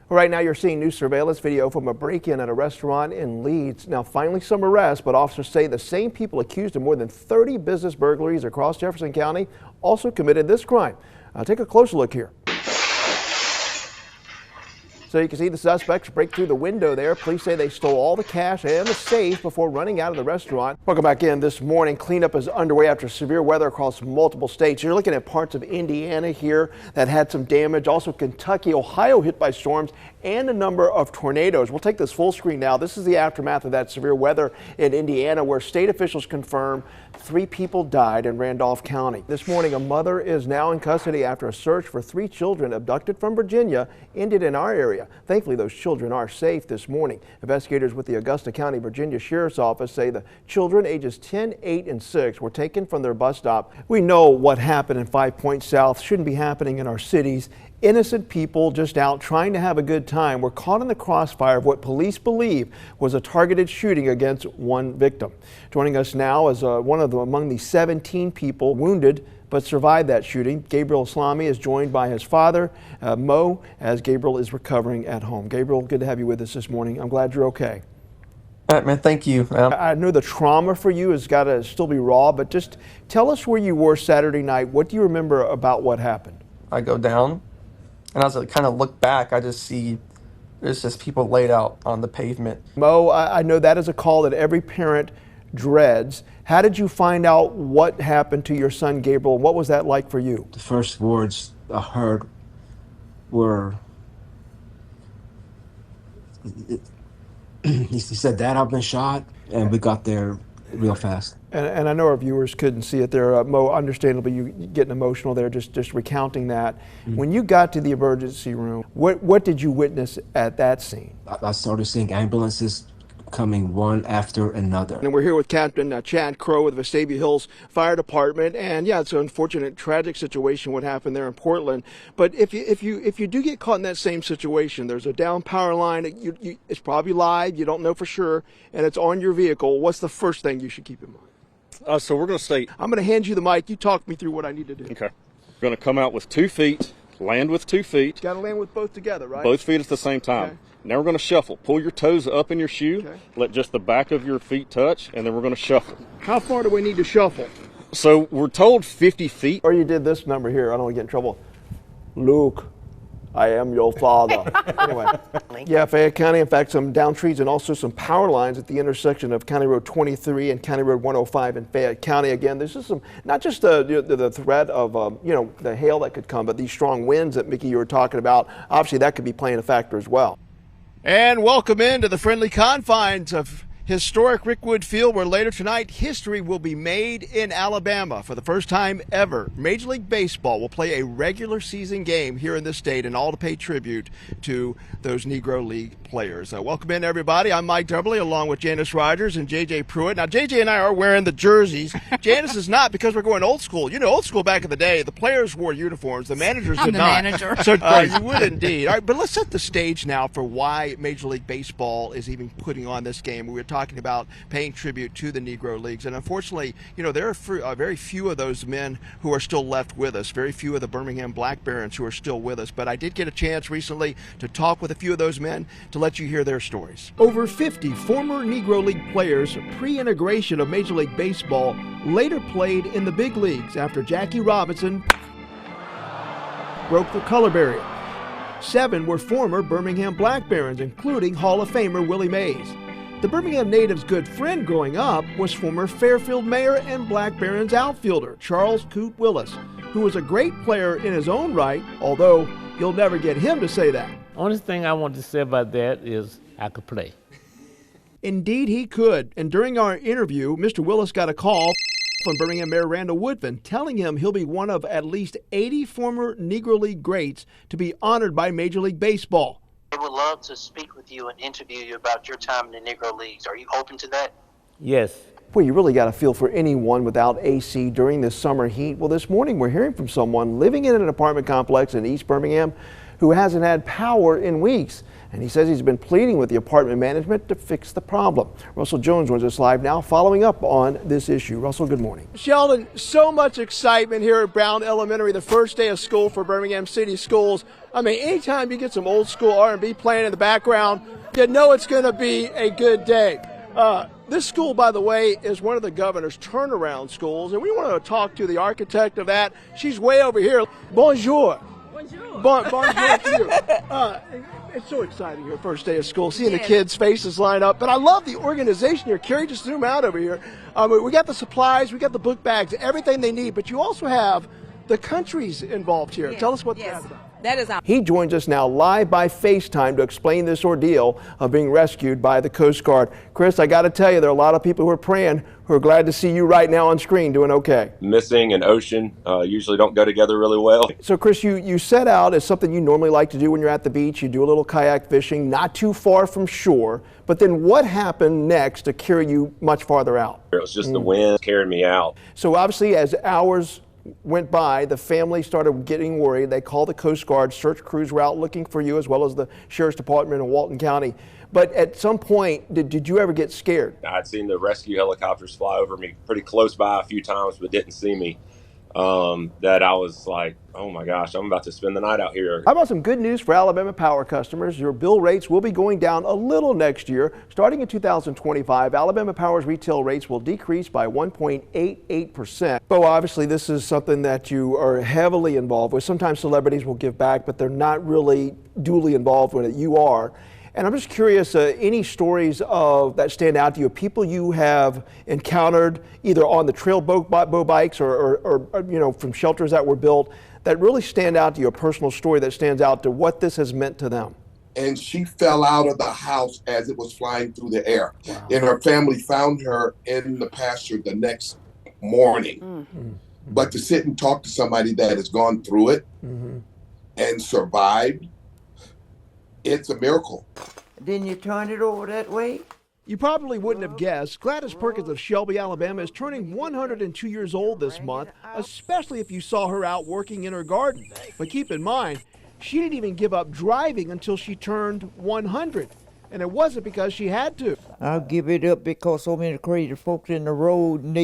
Right now you're seeing new surveillance video from a break-in at a restaurant in Leeds. Now finally some arrests, but officers say the same people accused of more than 30 business burglaries across Jefferson County also committed this crime. Take a closer look here. So you can see the suspects break through the window there. Police say they stole all the cash and the safe before running out of the restaurant. Welcome back in this morning. Cleanup is underway after severe weather across multiple states. You're looking at parts of Indiana here that had some damage. Also Kentucky, Ohio hit by storms and a number of tornadoes. We'll take this full screen now. This is the aftermath of that severe weather in Indiana where state officials confirm 3 people died in Randolph County. This morning, a mother is now in custody after a search for 3 children abducted from Virginia ended in our area. Thankfully, those children are safe this morning. Investigators with the Augusta County, Virginia Sheriff's Office say the children ages 10, 8, and 6 were taken from their bus stop. We know what happened in 5 Points South shouldn't be happening in our cities. Innocent people just out trying to have a good time were caught in the crossfire of what police believe was a targeted shooting against one victim. Joining us now is one of them among the 17 people wounded but survived that shooting. Gabriel Islami is joined by his father, Mo, as Gabriel is recovering at home. Gabriel, good to have you with us this morning. I'm glad you're okay. All right, man, thank you. I know the trauma for you has got to still be raw, but just tell us where you were Saturday night. What do you remember about what happened? I go down, and as I kind of look back, I just see there's just people laid out on the pavement. Mo, I know that is a call that every parent dreads. How did you find out what happened to your son Gabriel? What was that like for you? The first words I heard were, he said, "Dad, I've been shot," and we got there real fast. And I know our viewers couldn't see it there. Mo, understandably, you getting emotional there, just recounting that. Mm-hmm. When you got to the emergency room, what did you witness at that scene? I started seeing ambulances coming one after another. And we're here with Captain Chad Crow with the Vestavia Hills Fire Department, and yeah, it's an unfortunate, tragic situation what happened there in Portland. But if you do get caught in that same situation, there's a down power line. It's probably live. You don't know for sure, and it's on your vehicle. What's the first thing you should keep in mind? So we're going to stay. I'm going to hand you the mic. You talk me through what I need to do. Okay. We're going to come out with 2 feet, land with 2 feet. Got to land with both together, right? Both feet at the same time. Okay. Now we're going to shuffle. Pull your toes up in your shoe. Okay. Let just the back of your feet touch, and then we're going to shuffle. How far do we need to shuffle? So we're told 50 feet. Or you did this number here. I don't want to get in trouble. Luke, I am your father. Anyway, yeah, Fayette County, in fact, some down trees and also some power lines at the intersection of County Road 23 and County Road 105 in Fayette County. Again, there's just some, not just the threat of, the hail that could come, but these strong winds that, Mickey, you were talking about. Obviously, that could be playing a factor as well. And welcome into the friendly confines of historic Rickwood Field, where later tonight history will be made in Alabama. For the first time ever, Major League Baseball will play a regular season game here in this state, and all to pay tribute to those Negro League players. Welcome in, everybody. I'm Mike Dubberly, along with Janice Rogers and J.J. Pruitt. Now, J.J. and I are wearing the jerseys. Janice is not, because we're going old school. You know, old school back in the day, the players wore uniforms, the managers did not. I'm the manager. So you would indeed. All right, but let's set the stage now for why Major League Baseball is even putting on this game. We were talking about paying tribute to the Negro Leagues, and unfortunately, there are very few of those men who are still left with us, very few of the Birmingham Black Barons who are still with us, but I did get a chance recently to talk with a few of those men to let you hear their stories. Over 50 former Negro League players pre-integration of Major League Baseball later played in the big leagues after Jackie Robinson broke the color barrier. 7 were former Birmingham Black Barons, including Hall of Famer Willie Mays. The Birmingham native's good friend growing up was former Fairfield Mayor and Black Barons outfielder Charles Coot Willis, who was a great player in his own right, although you'll never get him to say that. Only thing I want to say about that is I could play. Indeed he could, and during our interview, Mr. Willis got a call from Birmingham Mayor Randall Woodfin telling him he'll be one of at least 80 former Negro League greats to be honored by Major League Baseball. I would love to speak with you and interview you about your time in the Negro Leagues. Are you open to that? Yes. Well, you really got to feel for anyone without AC during this summer heat. Well, this morning we're hearing from someone living in an apartment complex in East Birmingham who hasn't had power in weeks. And he says he's been pleading with the apartment management to fix the problem. Russell Jones joins us live now, following up on this issue. Russell, good morning. Sheldon, so much excitement here at Brown Elementary, the first day of school for Birmingham City Schools. I mean, anytime you get some old school R&B playing in the background, you know it's going to be a good day. This school, by the way, is one of the governor's turnaround schools, and we want to talk to the architect of that. She's way over here. Bonjour. Bonjour. Bonjour to you. It's so exciting here, first day of school, seeing the kids' faces line up. But I love the organization here. Carrie, just zoom out over here. We got the supplies, we got the book bags, everything they need. But you also have the countries involved here. Tell us what that's about. That is He joins us now live by FaceTime to explain this ordeal of being rescued by the Coast Guard. Chris, I got to tell you, there are a lot of people who are praying, who are glad to see you right now on screen doing okay. Missing and ocean usually don't go together really well. So Chris, you set out as something you normally like to do when you're at the beach. You do a little kayak fishing, not too far from shore. But then what happened next to carry you much farther out? It was just the wind carrying me out. So obviously, as hours went by, the family started getting worried. They called the Coast Guard. Search crews were out looking for you, as well as the Sheriff's Department in Walton County. But at some point, did you ever get scared? I'd seen the rescue helicopters fly over me pretty close by a few times, but didn't see me. That I was like, oh my gosh, I'm about to spend the night out here. How about some good news for Alabama Power customers? Your bill rates will be going down a little next year. Starting in 2025, Alabama Power's retail rates will decrease by 1.88%. So obviously this is something that you are heavily involved with. Sometimes celebrities will give back, but they're not really duly involved with it. You are. And I'm just curious, any stories that stand out to you, people you have encountered either on the trail boat bikes or you know, from shelters that were built, that really stand out to you, a personal story that stands out to what this has meant to them? And she fell out of the house as it was flying through the air. Wow. And her family found her in the pasture the next morning. Mm-hmm. But to sit and talk to somebody that has gone through it and survived, it's a miracle. Didn't you turn it over that way? You probably wouldn't have guessed. Gladys Perkins of Shelby, Alabama is turning 102 years old this month, especially if you saw her out working in her garden. But keep in mind, she didn't even give up driving until she turned 100. And it wasn't because she had to. I'll give it up because so many crazy folks in the road, and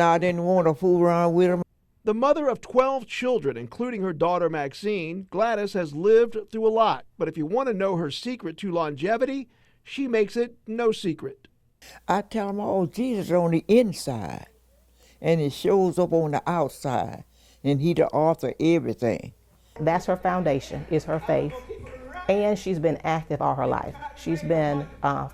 I didn't want to fool around with them. The mother of 12 children, including her daughter Maxine, Gladys has lived through a lot. But if you want to know her secret to longevity, she makes it no secret. I tell them all, Jesus is on the inside, and it shows up on the outside, and he the author of everything. That's her foundation, is her faith. And she's been active all her life. She's been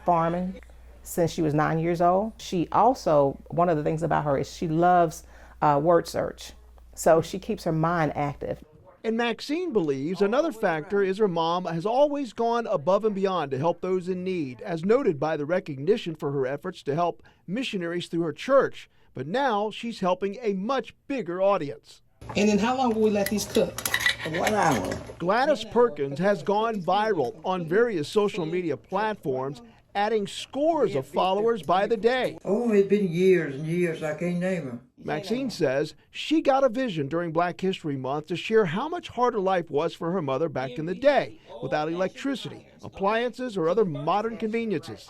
farming since she was 9 years old. She also, one of the things about her is she loves word search. So she keeps her mind active. And Maxine believes another factor is her mom has always gone above and beyond to help those in need, as noted by the recognition for her efforts to help missionaries through her church. But now she's helping a much bigger audience. And then how long will we let these cook? 1 hour. Gladys Perkins has gone viral on various social media platforms, adding scores of followers by the day. Oh, it's been years and years. I can't name them. Maxine says she got a vision during Black History Month to share how much harder life was for her mother back in the day, without electricity, appliances, or other modern conveniences.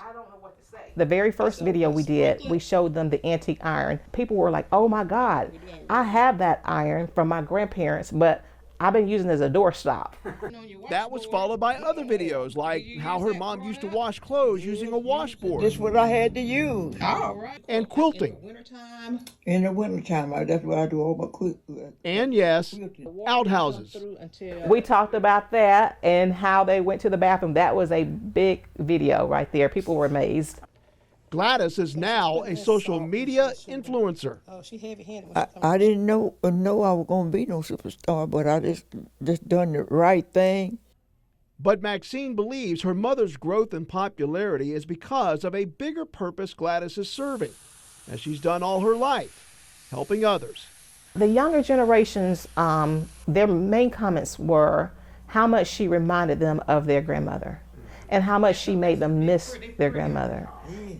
The very first video we did, we showed them the antique iron. People were like, oh my God, I have that iron from my grandparents, but I've been using it as a doorstop. That was followed by other videos, like how her mom used to wash clothes using a washboard. This is what I had to use. And quilting. In the wintertime, that's what I do all my quilting. And yes, outhouses. We talked about that and how they went to the bathroom. That was a big video right there. People were amazed. Gladys is now a social media influencer. I didn't know I was going to be no superstar, but I just done the right thing. But Maxine believes her mother's growth and popularity is because of a bigger purpose Gladys is serving, as she's done all her life, helping others. The younger generations, their main comments were how much she reminded them of their grandmother and how much she made them miss their grandmother.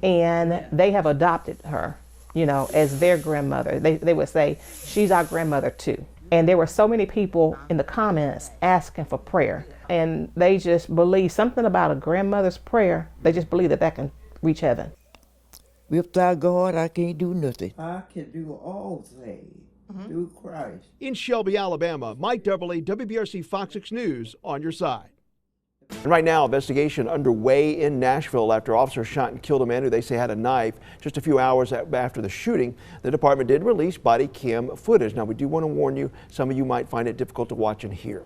And they have adopted her, as their grandmother. They would say, she's our grandmother too. And there were so many people in the comments asking for prayer. And they just believe something about a grandmother's prayer. They just believe that can reach heaven. Without God, I can't do nothing. I can do all things through Christ. In Shelby, Alabama, Mike Dubberly, WBRC Fox 6 News on your side. And right now, investigation underway in Nashville after officers shot and killed a man who they say had a knife. Just a few hours after the shooting, the department did release body cam footage. Now, we do want to warn you, some of you might find it difficult to watch and hear.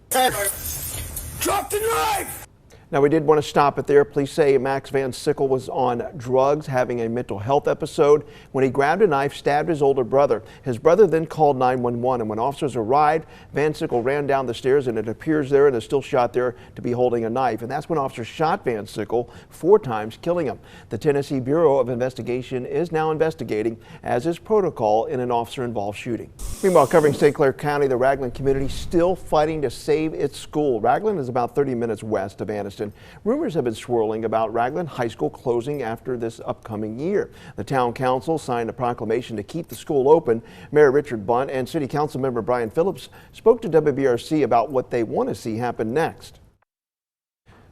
Drop the knife! Now, we did want to stop it there. Police say Max Van Sickle was on drugs, having a mental health episode when he grabbed a knife, stabbed his older brother. His brother then called 911, and when officers arrived, Van Sickle ran down the stairs, and it appears there and is still shot there to be holding a knife. And that's when officers shot Van Sickle 4 times, killing him. The Tennessee Bureau of Investigation is now investigating, as is protocol in an officer-involved shooting. Meanwhile, covering St. Clair County, the Ragland community still fighting to save its school. Ragland is about 30 minutes west of Anniston. Rumors have been swirling about Ragland High School closing after this upcoming year. The town council signed a proclamation to keep the school open. Mayor Richard Bunt and City Council member Brian Phillips spoke to WBRC about what they want to see happen next.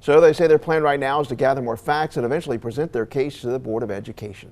So they say their plan right now is to gather more facts and eventually present their case to the Board of Education.